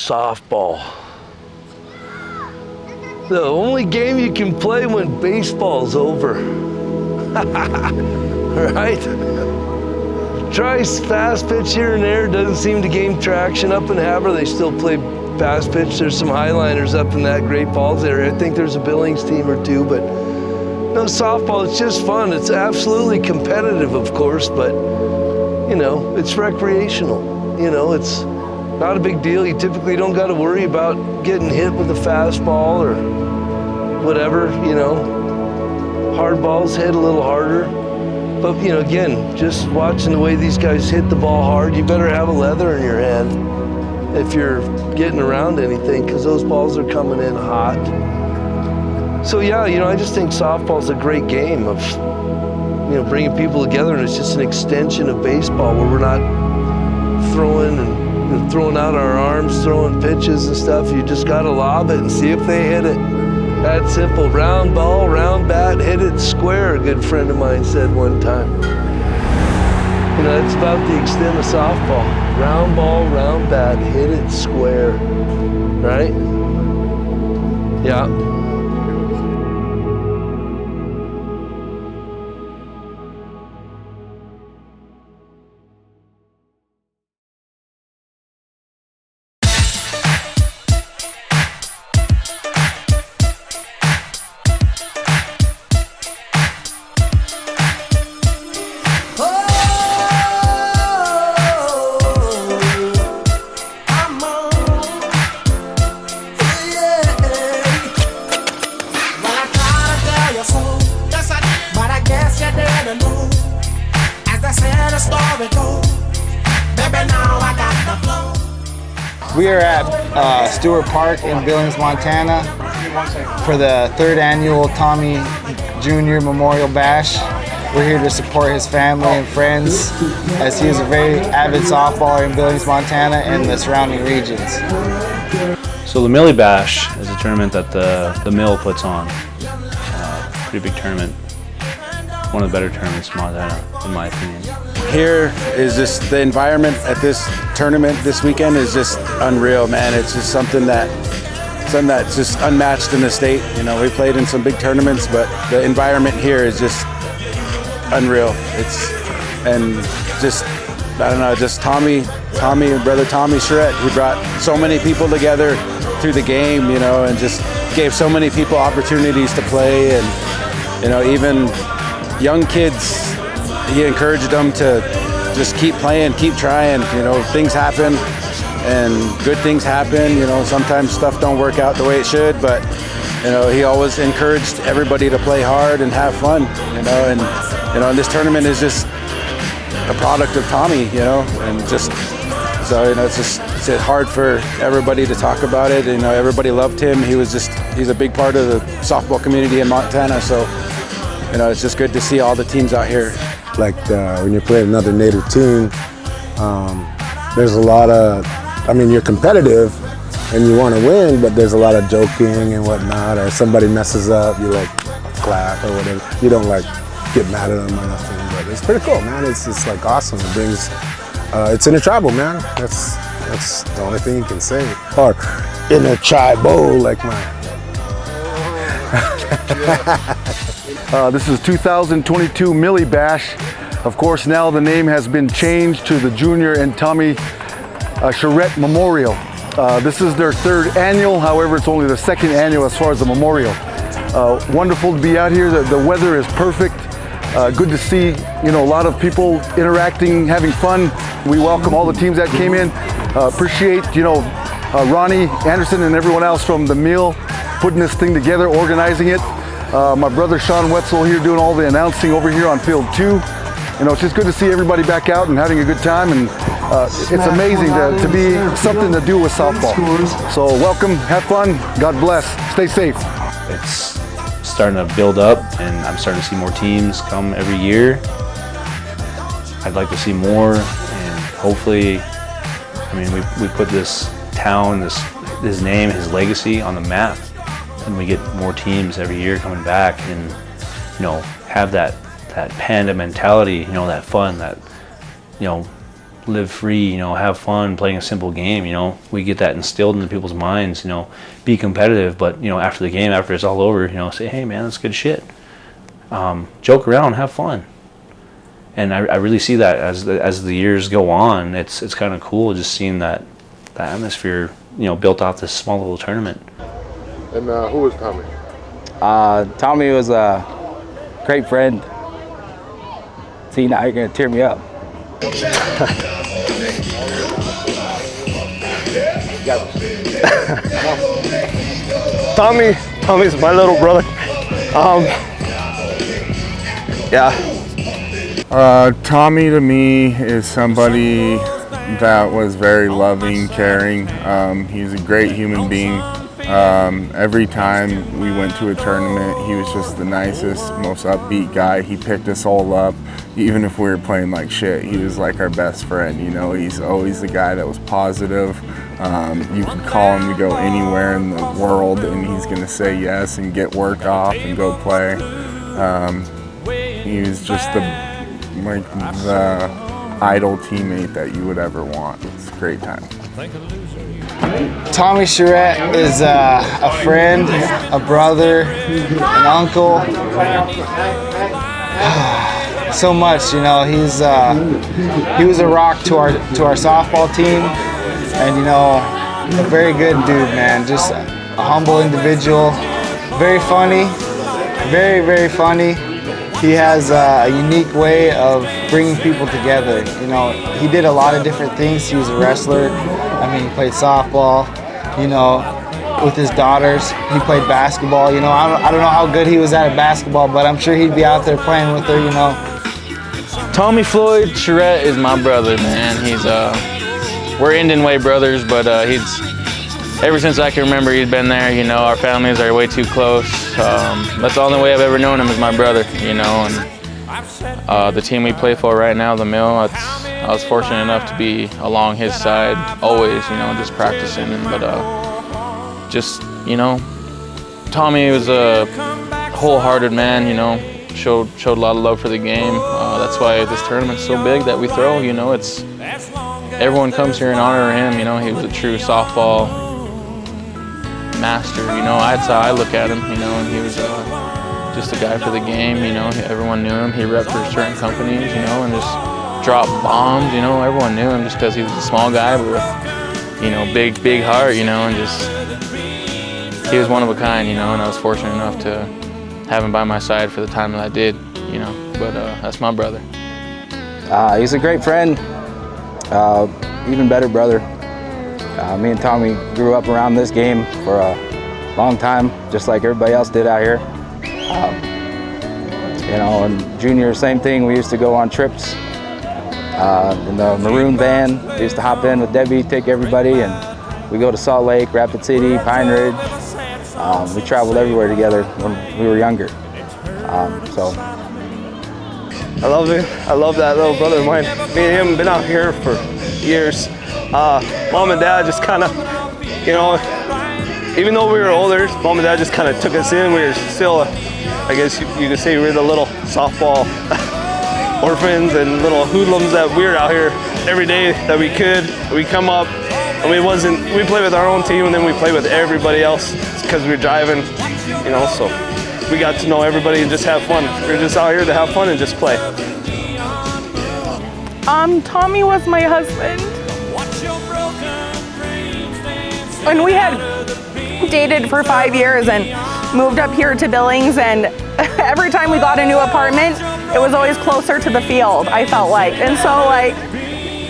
softball. The only game you can play when baseball's over. Right? Try fast pitch here and there, doesn't seem to gain traction. Up in Havre, they still play fast pitch. There's some highliners up in that Great Falls area. I think there's a Billings team or two, but no, softball, it's just fun. It's absolutely competitive, of course, but you know, it's recreational. You know, it's not a big deal. You typically don't got to worry about getting hit with a fastball or whatever, you know. Hard balls hit a little harder. But, you know, again, just watching the way these guys hit the ball hard, you better have a leather in your hand if you're getting around anything, because those balls are coming in hot. So, yeah, you know, I just think softball's a great game of, you know, bringing people together, and it's just an extension of baseball where we're not throwing out our arms, throwing pitches and stuff. You just got to lob it and see if they hit it. That simple. Round ball, round bat, hit it square, a good friend of mine said one time. You know, that's about the extent of softball. Round ball, round bat, hit it square, right? Yeah. We are at Stewart Park in Billings, Montana for the 3rd annual Tommy Jr. Memorial Bash. We're here to support his family and friends as he is a very avid softballer in Billings, Montana and the surrounding regions. So the Millie Bash is a tournament that the mill puts on. Pretty big tournament. One of the better tournaments in Montana, in my opinion. Here is just the environment at this tournament this weekend is just unreal, man. It's just something that's just unmatched in the state. You know, we played in some big tournaments, but the environment here is just unreal. And just I don't know, just Tommy, brother Tommy Charette, he brought so many people together through the game, you know, and just gave so many people opportunities to play, and you know, even young kids, he encouraged them to just keep playing, keep trying. You know, things happen and good things happen. You know, sometimes stuff don't work out the way it should, but you know, he always encouraged everybody to play hard and have fun. You know, and this tournament is just a product of Tommy. You know, and just so you know, it's hard for everybody to talk about it. You know, everybody loved him. He's a big part of the softball community in Montana. So you know, it's just good to see all the teams out here. Like when you play another native team, there's a lot of, I mean, you're competitive and you want to win, but there's a lot of joking and whatnot, or somebody messes up, you like clap or whatever. You don't like get mad at them or nothing, but it's pretty cool, man. It's like awesome. It brings, it's intertribal, man. That's the only thing you can say. Or intertribal, like mine. This is 2022 Millie Bash. Of course, now the name has been changed to the Junior and Tommy Charette Memorial. This is their 3rd annual, however, it's only the 2nd annual as far as the memorial. Wonderful to be out here. The weather is perfect. Good to see, you know, a lot of people interacting, having fun. We welcome all the teams that came in. Appreciate, you know, Ronnie Anderson and everyone else from the mill putting this thing together, organizing it. My brother Sean Wetzel here doing all the announcing over here on field 2. You know, it's just good to see everybody back out and having a good time, and it's amazing to be something to do with softball. So welcome, have fun, God bless, stay safe. It's starting to build up, and I'm starting to see more teams come every year. I'd like to see more, and hopefully, I mean, we put this town, his name, his legacy on the map, and we get more teams every year coming back, and you know, have that Panda mentality, you know, that fun, that, you know, live free, you know, have fun playing a simple game, you know. We get that instilled into people's minds, you know, be competitive, but, you know, after the game, after it's all over, you know, say, hey, man, that's good shit. Joke around, have fun. And I really see that as the years go on. It's kind of cool just seeing that atmosphere, you know, built off this small little tournament. And who was Tommy? Tommy was a great friend. See, now you're gonna tear me up. Tommy's my little brother. Tommy to me is somebody that was very loving, caring. He's a great human being. Every time we went to a tournament, he was just the nicest, most upbeat guy. He picked us all up, even if we were playing like shit. He was like our best friend, you know. He's always the guy that was positive. You can call him to go anywhere in the world and he's gonna say yes and get work off and go play. He was just the idle teammate that you would ever want. It's a great time. Tommy Charette is a friend, a brother, an uncle. So much, you know. He was a rock to our softball team, and you know, a very good dude, man. Just a humble individual, very funny, very, very funny. He has a unique way of bringing people together. You know, he did a lot of different things. He was a wrestler. I mean, he played softball, you know, with his daughters. He played basketball. You know, I don't know how good he was at basketball, but I'm sure he'd be out there playing with her, you know. Tommy Floyd Charette is my brother, man. He's we're Indian way brothers, but ever since I can remember, he's been there. You know, our families are way too close. That's the only way I've ever known him is my brother, you know. And the team we play for right now, the Mill, I was fortunate enough to be along his side always, you know, just practicing. But just, you know, Tommy was a wholehearted man, you know, showed a lot of love for the game. That's why this tournament's so big that we throw, you know. It's everyone comes here in honor of him, you know. He was a true softball master, you know. That's how I look at him, you know, and he was just a guy for the game, you know. Everyone knew him. He repped for certain companies, you know, and just dropped bombs, you know. Everyone knew him just because he was a small guy, but with, you know, big heart, you know, and just he was one of a kind, you know. And I was fortunate enough to have him by my side for the time that I did, you know. But that's my brother. He's a great friend, even better brother. Me and Tommy grew up around this game for a long time, just like everybody else did out here. You know, and Junior, same thing. We used to go on trips in the maroon van. We used to hop in with Debbie, take everybody, and we go to Salt Lake, Rapid City, Pine Ridge. We traveled everywhere together when we were younger. So I love it. I love that little brother of mine. Me and him been out here for years. Mom and Dad just kind of, you know, even though we were older, Mom and Dad just kind of took us in. We were still, I guess you could say, we were the little softball orphans and little hoodlums that we were out here every day that we could. We come up and we play with our own team and then we play with everybody else because we were driving, you know, so we got to know everybody and just have fun. We were just out here to have fun and just play. Tommy was my husband. When we had dated for 5 years and moved up here to Billings, and every time we got a new apartment, it was always closer to the field, I felt like. And so, like,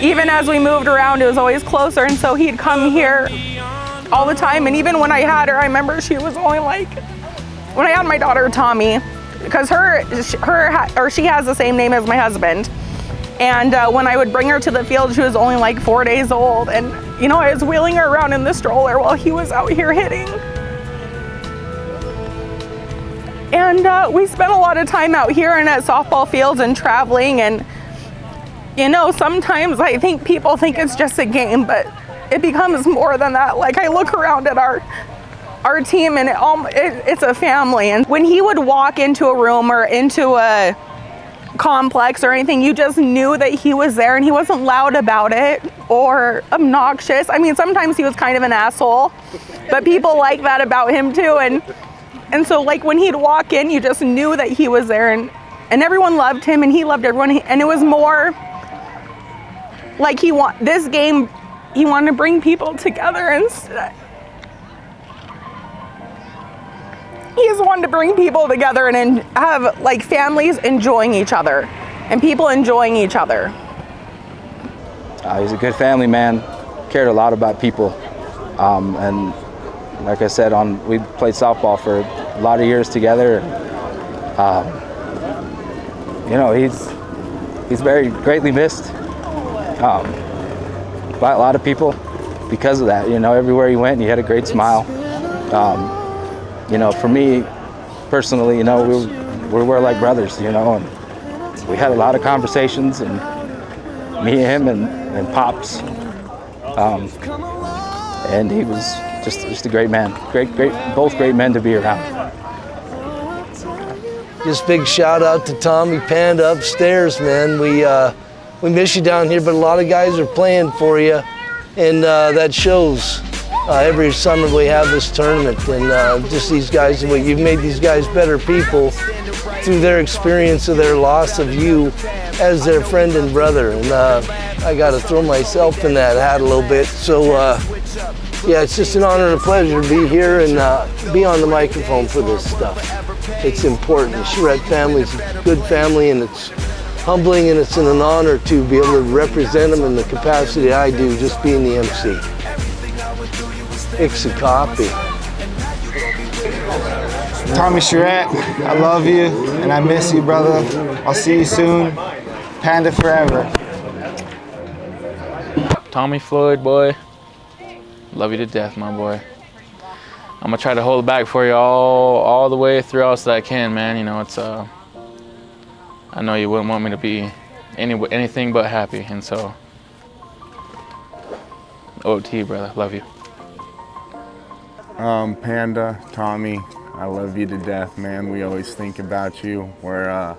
even as we moved around, it was always closer, and so he'd come here all the time. And even when I had her, I remember she was only like, when I had my daughter Tommy, because she has the same name as my husband, and when I would bring her to the field, she was only like 4 days old, and you know, I was wheeling her around in the stroller while he was out here hitting. And we spent a lot of time out here and at softball fields and traveling, and you know, sometimes I think people think it's just a game, but it becomes more than that. Like, I look around at our team and it's a family. And when he would walk into a room or into a complex or anything. You just knew that he was there, and he wasn't loud about it or obnoxious. I mean, sometimes he was kind of an asshole, but people like that about him too. And so like when he'd walk in, you just knew that he was there, and everyone loved him, and he loved everyone. And it was more like he wanted to bring people together instead. He just wanted to bring people together and have like families enjoying each other and people enjoying each other. He's a good family man, cared a lot about people. And like I said, we played softball for a lot of years together. You know, he's very greatly missed by a lot of people because of that. You know, everywhere he went, he had a great smile. You know, for me personally, you know, we were like brothers, you know, and we had a lot of conversations, and me, him, and Pops. And he was just a great man. Both great men to be around. Just big shout out to Tommy Panda upstairs, man. We miss you down here, but a lot of guys are playing for you, and that shows. Every summer we have this tournament, and just these guys, you've made these guys better people through their experience of their loss of you as their friend and brother. And I got to throw myself in that hat a little bit. So yeah, it's just an honor and a pleasure to be here and be on the microphone for this stuff. It's important. The Charette family is a good family, and it's humbling, and it's an honor to be able to represent them in the capacity I do, just being the MC. It's a copy. Tommy Charette, I love you and I miss you, brother. I'll see you soon. Panda forever. Tommy Floyd, boy. Love you to death, my boy. I'm gonna try to hold it back for you all the way throughout that I can, man. You know, it's I know you wouldn't want me to be anything but happy, and so OT, brother. Love you. Panda, Tommy, I love you to death, man. We always think about you. We're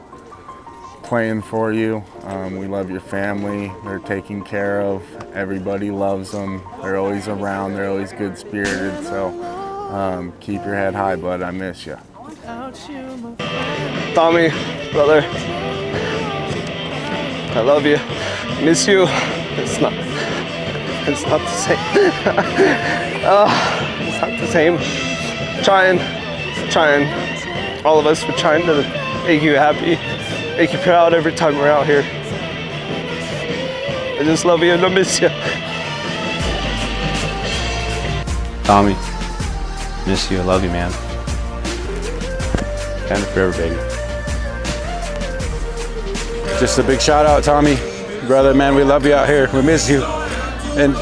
playing for you. We love your family. They're taken care of. Everybody loves them. They're always around. They're always good spirited. So keep your head high, bud. I miss you. Tommy, brother, I love you. Miss you. It's not the same. It's not the same. Trying. All of us, we're trying to make you happy, make you proud every time we're out here. I just love you and I miss you. Tommy, miss you. I love you, man. Panda forever, baby. Just a big shout out, Tommy, brother, man. We love you out here. We miss you, and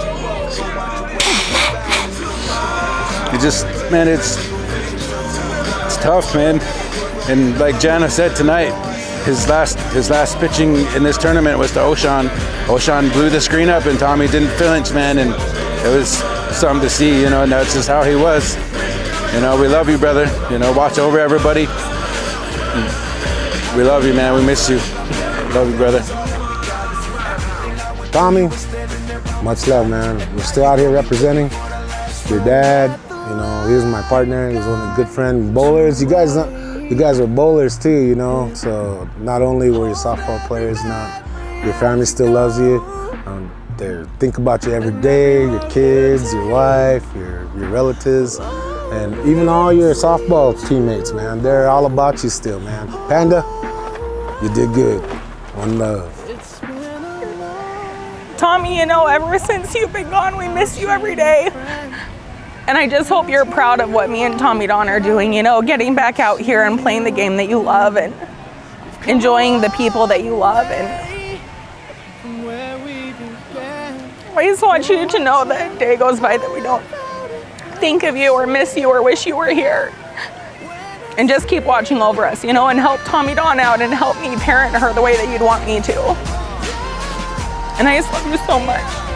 it just, man, it's tough, man. And like Jana said tonight, his last pitching in this tournament was to Oshan. Oshan blew the screen up, and Tommy didn't flinch, man. And it was something to see, you know. And that's just how he was. You know, we love you, brother. You know, watch over everybody. We love you, man. We miss you. Love you, brother. Tommy, much love, man. We're still out here representing. Your dad, you know, he was my partner. He was one of the good friends. Bowlers, you guys were bowlers too, you know. So not only were you softball players, your family still loves you. They think about you every day. Your kids, your wife, your relatives, and even all your softball teammates, man. They're all about you still, man. Panda, you did good. One love. Tommy, you know, ever since you've been gone, we miss you every day. And I just hope you're proud of what me and Tommy Don are doing, you know, getting back out here and playing the game that you love and enjoying the people that you love. And I just want you to know that a day goes by that we don't think of you or miss you or wish you were here. And just keep watching over us, you know, and help Tommy Don out and help me parent her the way that you'd want me to. And I just love you so much.